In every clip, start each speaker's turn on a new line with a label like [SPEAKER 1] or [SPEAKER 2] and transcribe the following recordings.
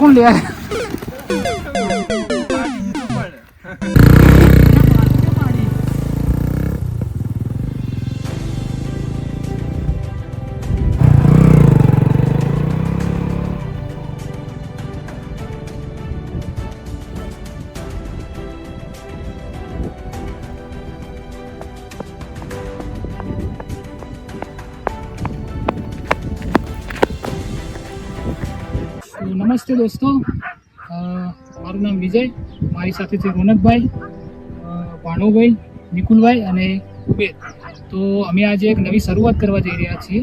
[SPEAKER 1] કોણ લે નમસ્તે દોસ્તો, મારું નામ વિજય, મારી સાથે છે રોનકભાઈ, ભાણુભાઈ, નિકુલભાઈ અને ઉબેદ. તો અમે આજે એક નવી શરૂઆત કરવા જઈ રહ્યા છીએ.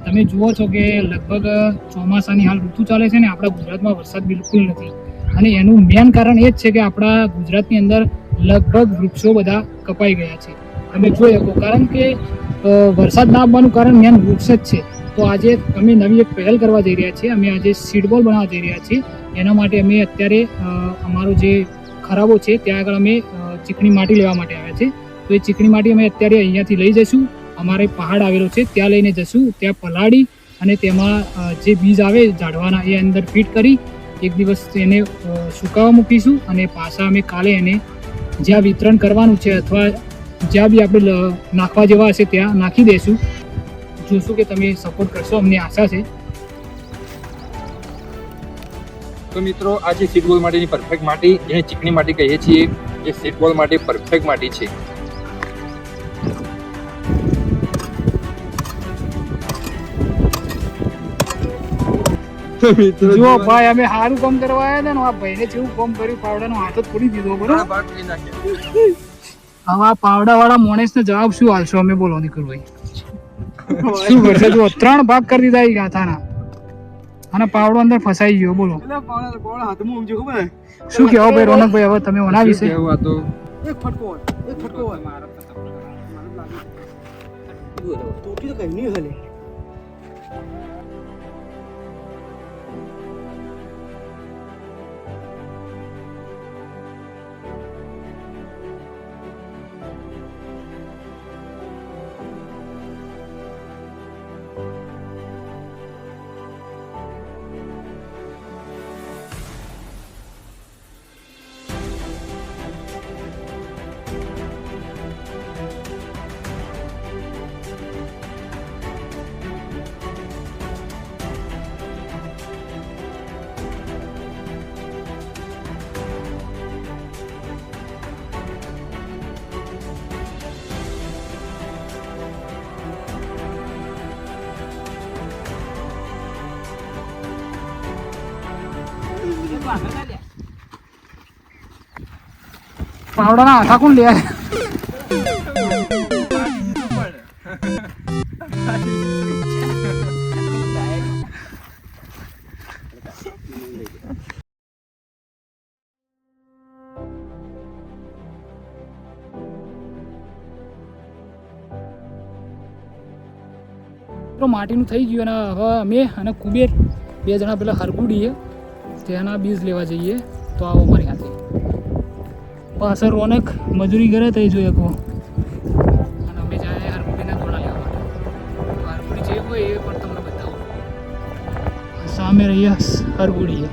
[SPEAKER 1] તમે જુઓ છો કે લગભગ ચોમાસાની હાલ ઋતુ ચાલે છે ને આપણા ગુજરાતમાં વરસાદ બિલકુલ નથી. અને એનું મેન કારણ એ જ છે કે આપણા ગુજરાતની અંદર લગભગ વૃક્ષો બધા કપાઈ ગયા છે. તમે જોઈ શકો, કારણ કે વરસાદ ના આવવાનું કારણ મેન વૃક્ષ જ છે. તો આજે અમે નવી એક પહેલ કરવા જઈ રહ્યા છીએ. અમે આજે સીડબોલ બનાવવા જઈ રહ્યા છીએ. એના માટે અમે અત્યારે અમારો જે ખરાબો છે ત્યાં આગળ અમે ચીકણી માટી લેવા માટે આવ્યા છે. તો એ ચીકણી માટી અમે અત્યારે અહીંયાથી લઈ જઈશું. અમારે પહાડ આવેલો છે ત્યાં લઈને જઈશું. ત્યાં પલાળી અને તેમાં જે બીજ આવે ઝાડવાના એ અંદર ફિટ કરી એક દિવસ એને સુકાવા મૂકીશું. અને પાછા અમે કાલે એને જ્યાં વિતરણ કરવાનું છે અથવા જ્યાં બી આપણે નાખવા જેવા હશે ત્યાં નાખી દઈશું. જોશું કે તમે સપોર્ટ કરશો, અમને આશા છે.
[SPEAKER 2] તો મિત્રો, આ જે સીડબોલ માટેની પરફેક્ટ માટી, જેને ચીકણી માટી કહીએ છીએ, એ સીડબોલ માટે પરફેક્ટ માટી છે.
[SPEAKER 1] જો ભાઈ, અમે સારું કામ કરવા આવ્યા હતા ને, આ ભાઈને જેવું કામ કર્યું, પાવડાનો હાથ જ ફોડી દીધો. બરોબર, હવે આ પાવડા વાળા માણસને જવાબ શું હાલશો અમે? બોલો નિકુલભાઈ, શું કરશે? જો 3 ભાગ કરી દીધા એ ગાથાના અને પાવડો અંદર ફસાઈ ગયો. બોલો શું કહેવો ભાઈ રોનકભાઈ? હવે તમે ઓના વિશે
[SPEAKER 2] એક
[SPEAKER 3] ફટકો તૂટી તો કઈ નહીં હલે.
[SPEAKER 1] પાવડાના હાથા કોણ લે? માટીનું થઈ ગયું અને હવે અમે અને કુબેર 2 જણા પેલા હરગુડીએ તેના બીજ લેવા જઈએ. તો આવો અમારી સાથે. પાછળ રોનક મજૂરી કરે તો એ જોઈ શકો. અને અમે જાય હરગુડીના દોડા લેવા માટે. તો હરગુડી જે હોય એ પણ તમને બતાવું. સામે રહ્યા હરગુડીએ.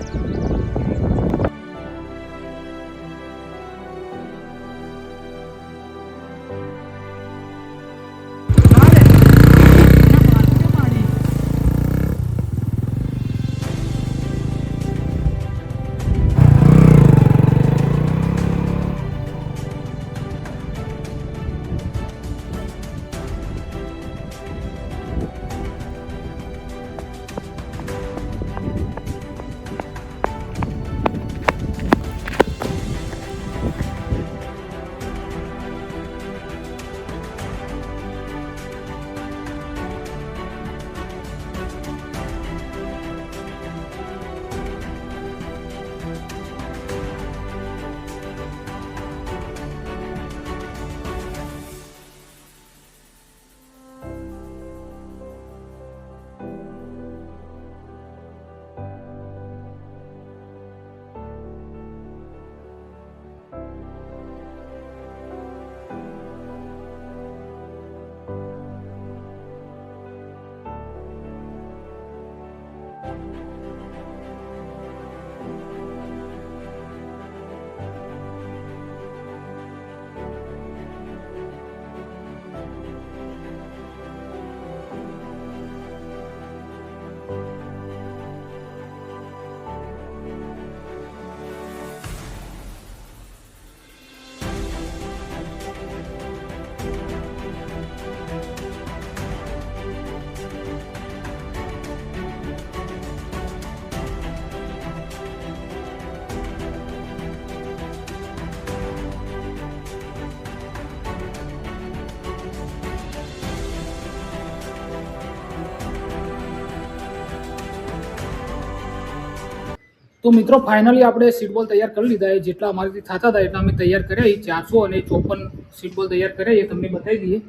[SPEAKER 1] તો મિત્રો ફાઇનલી આપણે સીટ બોલ તૈયાર કરી લીધા. જેટલા અમારાથી થતા હતા એટલા અમે તૈયાર કર્યા. 454 સીટ બોલ તૈયાર કર્યા એ તમને બતાવી દઈએ.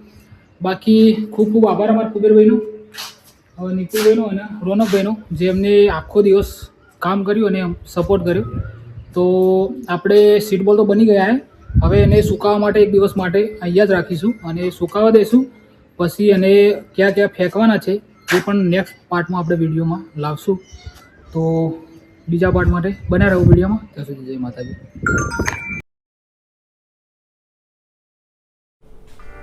[SPEAKER 1] બાકી ખૂબ ખૂબ આભાર અમારા કુબેરભાઈનો, નિકુલભાઈનો અને રોનકભાઈનો, જે અમને આખો દિવસ કામ કર્યું અને સપોર્ટ કર્યો. તો આપણે સીટ બોલ તો બની ગયા. હવે એને સુકાવવા માટે એક દિવસ માટે અહીંયા જ રાખીશું અને સુકાવવા દઈશું. પછી એને ક્યાં ક્યાં ફેંકવાના છે એ પણ નેક્સ્ટ પાર્ટમાં આપણે વિડીયોમાં લાવશું. તો બીજા પાર્ટ માટે બન્યા રહો વિડીયોમાં. ત્યાં સુધી જય માતાજી.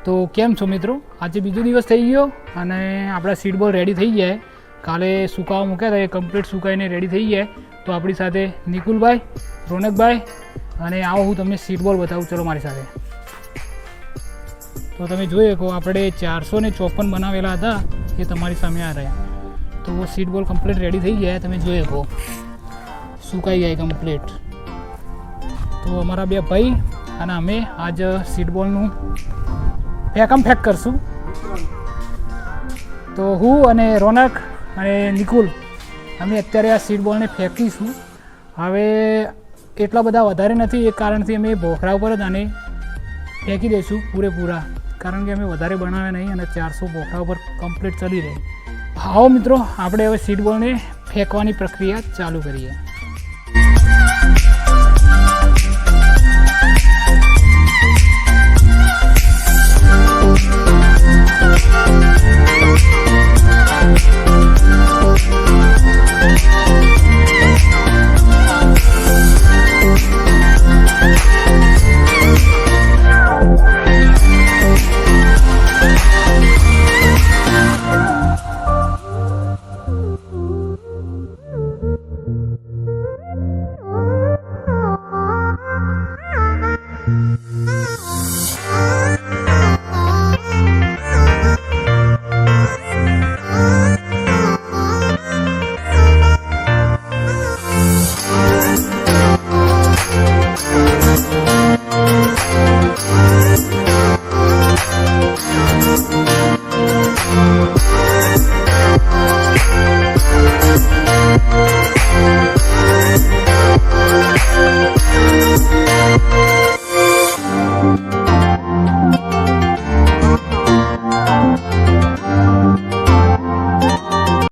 [SPEAKER 1] તો કેમ છો મિત્રો? આજે બીજો દિવસ થઈ ગયો અને આપણા સીટ બોલ રેડી થઈ ગયા. કાલે સુકાવા મૂક્યા હતા, એ કમ્પ્લીટ સુકાઈને રેડી થઈ ગયા. તો આપણી સાથે નિકુલભાઈ, રોનકભાઈ અને આવો હું તમને સીટ બોલ બતાવું. ચલો મારી સાથે. તો તમે જોઈ શકો આપણે 454 બનાવેલા હતા એ તમારી સામે આ રહ્યા. તો સીટ બોલ કમ્પ્લીટ રેડી થઈ ગયા. તમે જોઈ શકો સુકાઈ ગયા કમ્પ્લીટ. તો અમારા બે ભાઈ અને અમે આજ સીટ બોલનું ફેંક કરશું. તો હું અને રોનક અને નિકુલ અમે અત્યારે આ સીટ બોલને ફેંકીશું. હવે એટલા બધા વધારે નથી, એ કારણથી અમે ભોખરા ઉપર જ આને ફેંકી દઈશું પૂરેપૂરા, કારણ કે અમે વધારે બનાવ્યા નહીં અને 400 ભોખરા ઉપર કમ્પ્લીટ ચડી રહી. આવો મિત્રો, આપણે હવે સીટ બોલને ફેંકવાની પ્રક્રિયા ચાલુ કરીએ.